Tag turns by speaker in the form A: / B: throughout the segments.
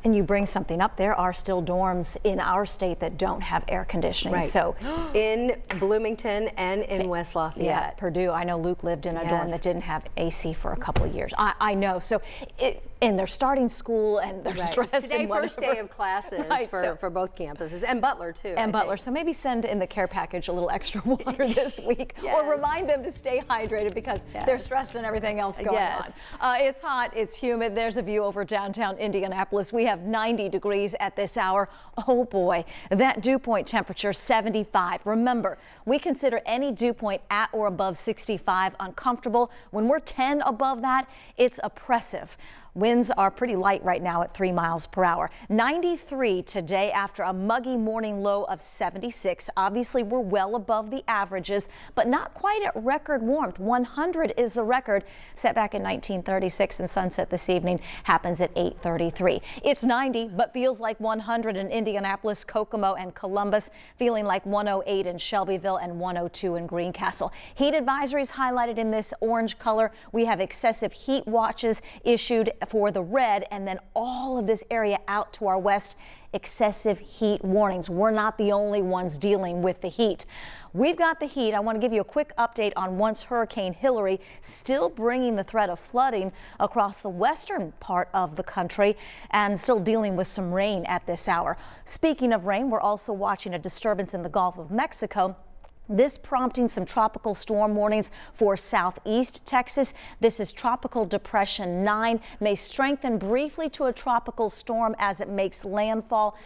A: And you bring something up, there are still dorms in our state that don't have air conditioning.
B: Right.
A: So
B: in Bloomington and in West Lafayette.
A: yeah, Purdue. I know Luke lived in a dorm that didn't have AC for a couple of years. I know. So and they're starting school and they're stressed.
B: Today,
A: and
B: first day of classes for both campuses, and Butler too.
A: And Butler. So maybe send in the care package a little extra water this week, or remind them to stay hydrated because they're stressed and everything else going on. It's hot, it's humid. There's a view over downtown Indianapolis. We have 90 degrees at this hour. Oh boy, that dew point temperature 75. Remember, we consider any dew point at or above 65 uncomfortable. When we're 10 above that, it's oppressive. Winds are pretty light right now at 3 miles per hour. 93 today after a muggy morning low of 76. Obviously, we're well above the averages, but not quite at record warmth. 100 is the record set back in 1936, and sunset this evening happens at 8:33. It's 90, but feels like 100 in Indianapolis, Kokomo, and Columbus. Feeling like 108 in Shelbyville and 102 in Greencastle. Heat advisories highlighted in this orange color. We have excessive heat watches issued for the red, and then all of this area out to our west, excessive heat warnings. We're not the only ones dealing with the heat. We've got the heat. I want to give you a quick update on once Hurricane Hillary still bringing the threat of flooding across the western part of the country and still dealing with some rain at this hour. Speaking of rain, we're also watching a disturbance in the Gulf of Mexico. This prompting some tropical storm warnings for southeast Texas. This is Tropical Depression 9, may strengthen briefly to a tropical storm as it makes landfall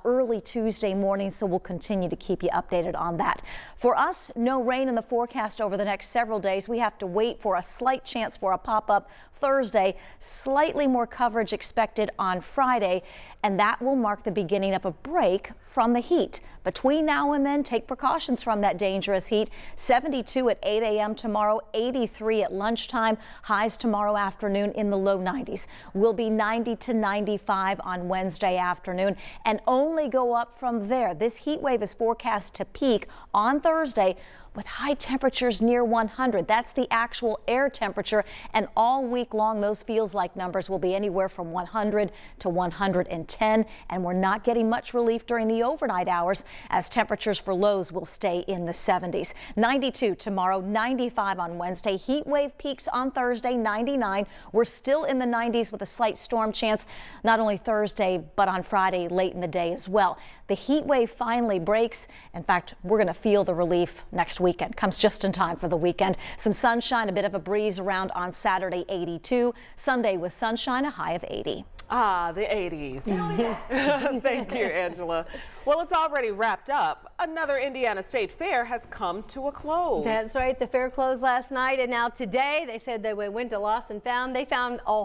A: early Tuesday morning, so we'll continue to keep you updated on that. For us, no rain in the forecast over the next several days. We have to wait for a slight chance for a pop-up Thursday, slightly more coverage expected on Friday, and that will mark the beginning of a break from the heat. Between now and then, take precautions from that dangerous heat. 72 at 8 a.m. tomorrow, 83 at lunchtime, highs tomorrow afternoon in the low 90s. Will be 90 to 95 on Wednesday afternoon and only go up from there. This heat wave is forecast to peak on Thursday with high temperatures near 100. That's the actual air temperature, and all week long those feels like numbers will be anywhere from 100 to 110, and we're not getting much relief during the overnight hours as temperatures for lows will stay in the 70s. 92 tomorrow, 95 on Wednesday. Heat wave peaks on Thursday, 99. We're still in the 90s with a slight storm chance not only Thursday but on Friday late in the day as well. The heat wave finally breaks. In fact, we're going to feel the relief next weekend. Comes just in time for the weekend. Some sunshine, a bit of a breeze around on Saturday, 82. Sunday with sunshine, a high of 80.
C: Ah, the 80s. Thank you, Angela. Well, it's already wrapped up. Another Indiana State Fair has come to a close.
B: That's right. The fair closed last night, and now today they said they went to Lost and Found. They found a whole